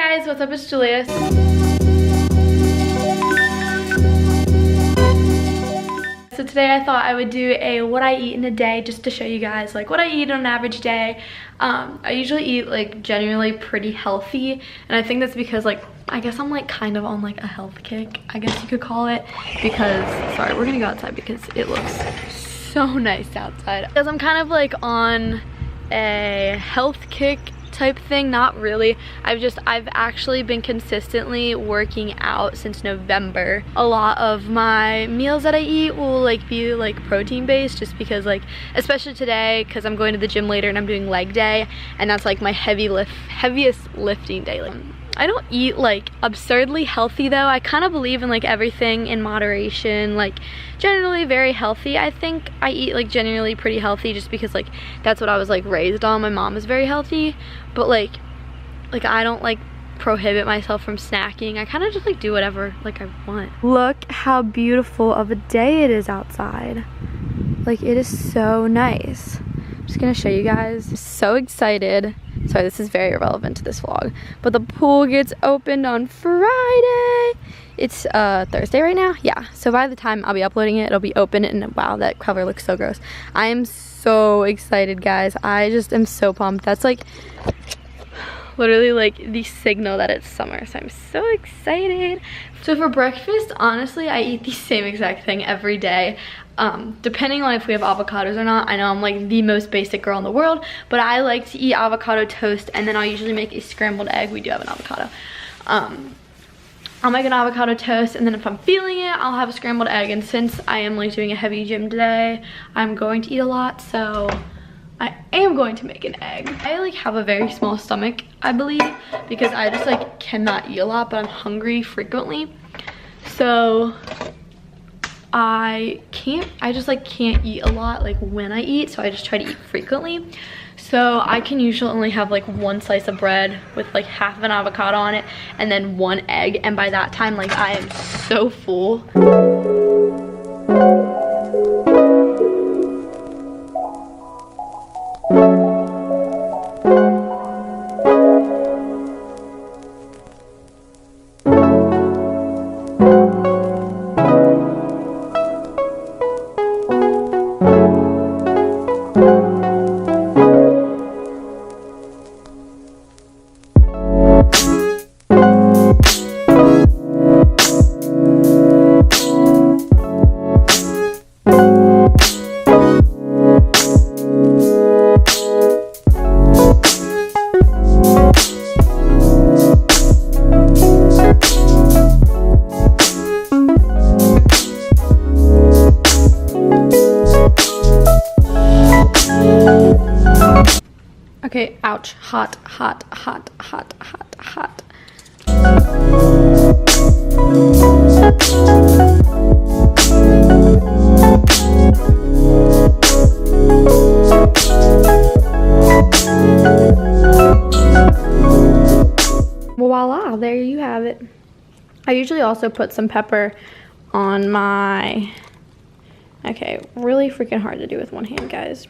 Hey guys, what's up? It's Julia. So today I thought I would do a what I eat in a day just to show you guys like what I eat on an average day. I usually eat like genuinely pretty healthy, and I think that's because like I guess I'm like kind of on like a health kick, I guess you could call it, because sorry, we're gonna go outside because it looks so nice outside. Because I'm kind of like on a health kick type thing. Not really. I've actually been consistently working out since November. A lot of my meals that I eat will like be like protein based, just because like, especially today, because I'm going to the gym later and I'm doing leg day, and that's like my heaviest lifting day. Like, I don't eat like absurdly healthy though. I kind of believe in like everything in moderation, like generally very healthy. I think I eat like genuinely pretty healthy just because like that's what I was like raised on. My mom is very healthy, but like I don't like prohibit myself from snacking. I kind of just like do whatever like I want. Look how beautiful of a day it is outside. Like it is so nice. I'm just gonna show you guys. I'm so excited. Sorry, this is very irrelevant to this vlog, but the pool gets opened on Friday. It's Thursday right now. Yeah, so by the time I'll be uploading it, it'll be open, and wow, that cover looks so gross. I am so excited, guys. I just am so pumped. That's like literally like the signal that it's summer, so I'm so excited. So for breakfast, honestly, I eat the same exact thing every day. Depending on if we have avocados or not. I know I'm like the most basic girl in the world, but I like to eat avocado toast, and then I'll usually make a scrambled egg. We do have an avocado. I'll make an avocado toast, and then if I'm feeling it, I'll have a scrambled egg. And since I am like doing a heavy gym today, I'm going to eat a lot, so I am going to make an egg. I like have a very small stomach, I believe, because I just like cannot eat a lot, but I'm hungry frequently. So I just like can't eat a lot like when I eat, so I just try to eat frequently. So I can usually only have like one slice of bread with like half of an avocado on it, and then one egg, and by that time like I am so full. Okay, ouch. Hot, hot, hot, hot, hot, hot. Voila, there you have it. I usually also put some pepper on my... Okay, really freaking hard to do with one hand, guys.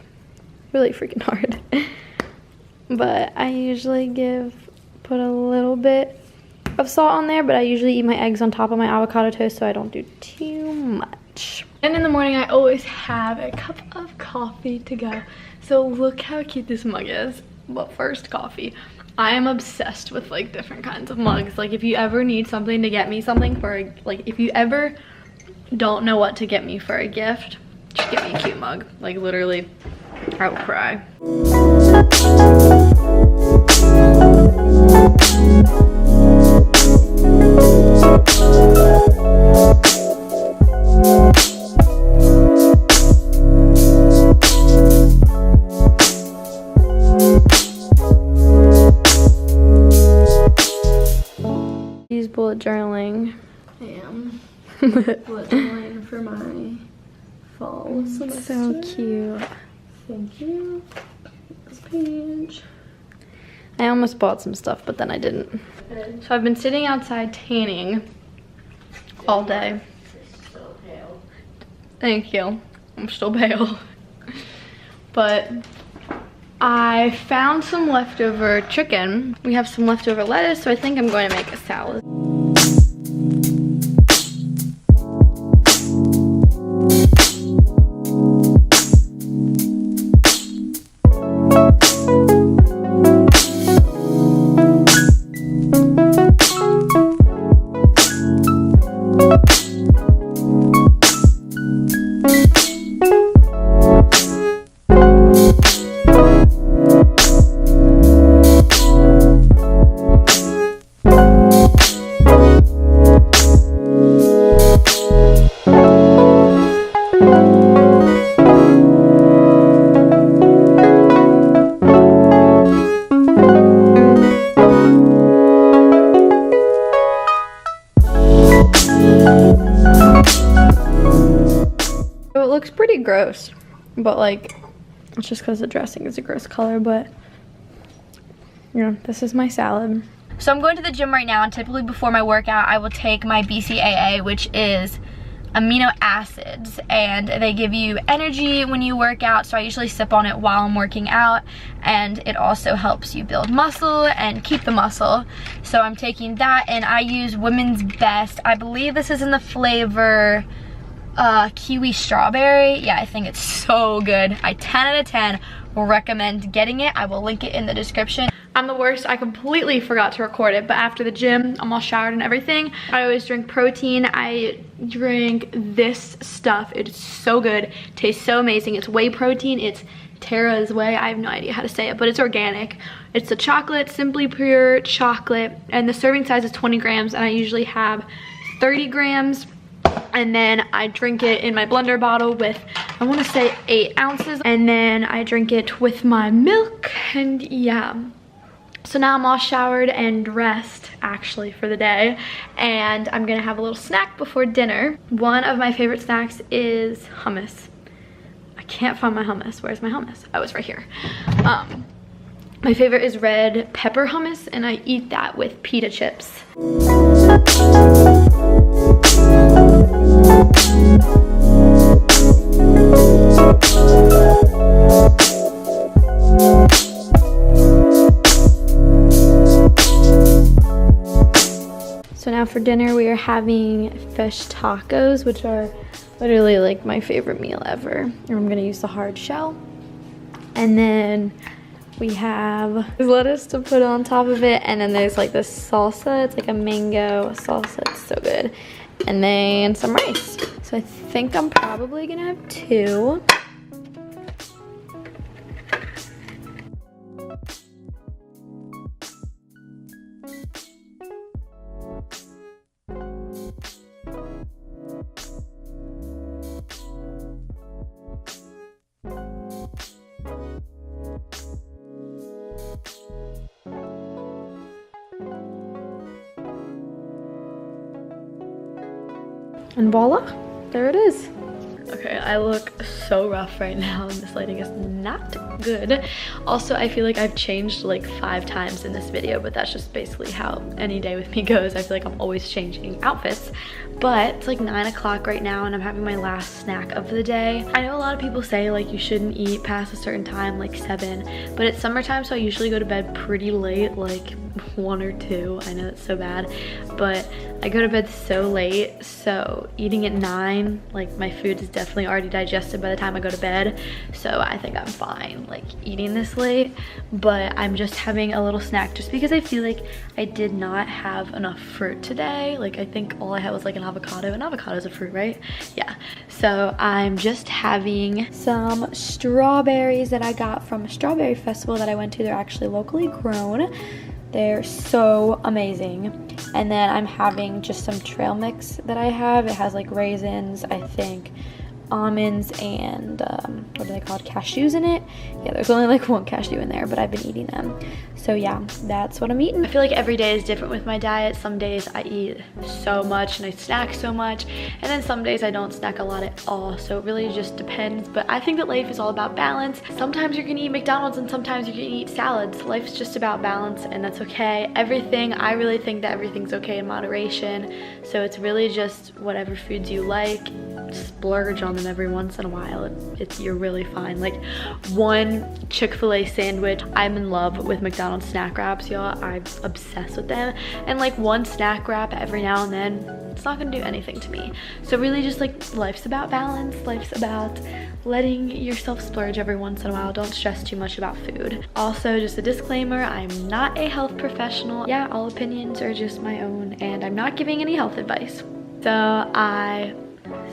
Really freaking hard. But I usually put a little bit of salt on there, but I usually eat my eggs on top of my avocado toast, so I don't do too much. And in the morning, I always have a cup of coffee to go. So look how cute this mug is. But first, coffee. I am obsessed with like different kinds of mugs. Like if you ever need something to get me something for, like if you ever don't know what to get me for a gift, just get me a cute mug. Like literally, I will cry. Use bullet journaling. I am. Bullet journaling for my fall semester. So cute. Thank you. This page. I almost bought some stuff, but then I didn't. So I've been sitting outside tanning all day. Still pale. Thank you. I'm still pale. But I found some leftover chicken. We have some leftover lettuce, so I think I'm going to make a salad. It looks pretty gross, but like, it's just because the dressing is a gross color, but yeah, this is my salad. So I'm going to the gym right now, and typically before my workout, I will take my Bcaa, which is amino acids, and they give you energy when you work out, so I usually sip on it while I'm working out, and it also helps you build muscle and keep the muscle. So I'm taking that, and I use Women's Best. I believe this is in the flavor kiwi strawberry. Yeah, I think it's so good. I 10 out of 10 will recommend getting it. I will link it in the description. I'm the worst. I completely forgot to record it, but after the gym, I'm all showered and everything. I always drink protein. I drink this stuff. It's so good. It tastes so amazing. It's whey protein. It's Tara's Whey. I have no idea how to say it, but it's organic. It's a chocolate, Simply Pure chocolate, and the serving size is 20 grams, and I usually have 30 grams. And then I drink it in my blender bottle with, I want to say 8 ounces. And then I drink it with my milk, and yeah. So now I'm all showered and dressed actually for the day. And I'm gonna have a little snack before dinner. One of my favorite snacks is hummus. I can't find my hummus. Where's my hummus? Oh, it's right here. My favorite is red pepper hummus, and I eat that with pita chips. So now for dinner we are having fish tacos, which are literally like my favorite meal ever. And I'm gonna use the hard shell. And then we have lettuce to put on top of it, and then there's like this salsa. It's like a mango salsa. It's so good. And then some rice. So I think I'm probably gonna have 2. And voila, there it is. Okay, I look so rough right now, and this lighting is not good. Also, I feel like I've changed like 5 times in this video, but that's just basically how any day with me goes. I feel like I'm always changing outfits. But it's like 9 o'clock right now, and I'm having my last snack of the day. I know a lot of people say like you shouldn't eat past a certain time, like 7, but it's summertime, so I usually go to bed pretty late, like 1 or 2. I know it's so bad, but I go to bed so late, so eating at 9, like my food is definitely already digested by the time I go to bed, so I think I'm fine like eating this late. But I'm just having a little snack just because I feel like I did not have enough fruit today. Like I think all I had was like an avocado, and avocado is a fruit, right? Yeah. So I'm just having some strawberries that I got from a strawberry festival that I went to. They're actually locally grown. They're so amazing. And then I'm having just some trail mix that I have. It has like raisins, I think, almonds, and what are they called, cashews in it. Yeah, there's only like 1 cashew in there, but I've been eating them. So yeah, that's what I'm eating. I feel like every day is different with my diet. Some days I eat so much and I snack so much, and then some days I don't snack a lot at all. So it really just depends, but I think that life is all about balance. Sometimes you're gonna eat McDonald's and sometimes you're gonna eat salads. Life's just about balance, and that's okay. Everything, I really think that everything's okay in moderation. So it's really just whatever foods you like splurge on them every once in a while. You're really fine. Like one Chick-fil-A sandwich. I'm in love with McDonald's snack wraps, y'all. I'm obsessed with them. And like one snack wrap every now and then, it's not gonna do anything to me. So really just like life's about balance. Life's about letting yourself splurge every once in a while. Don't stress too much about food. Also, just a disclaimer, I'm not a health professional. Yeah, all opinions are just my own, and I'm not giving any health advice. So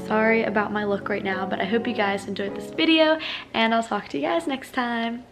sorry about my look right now, but I hope you guys enjoyed this video, and I'll talk to you guys next time.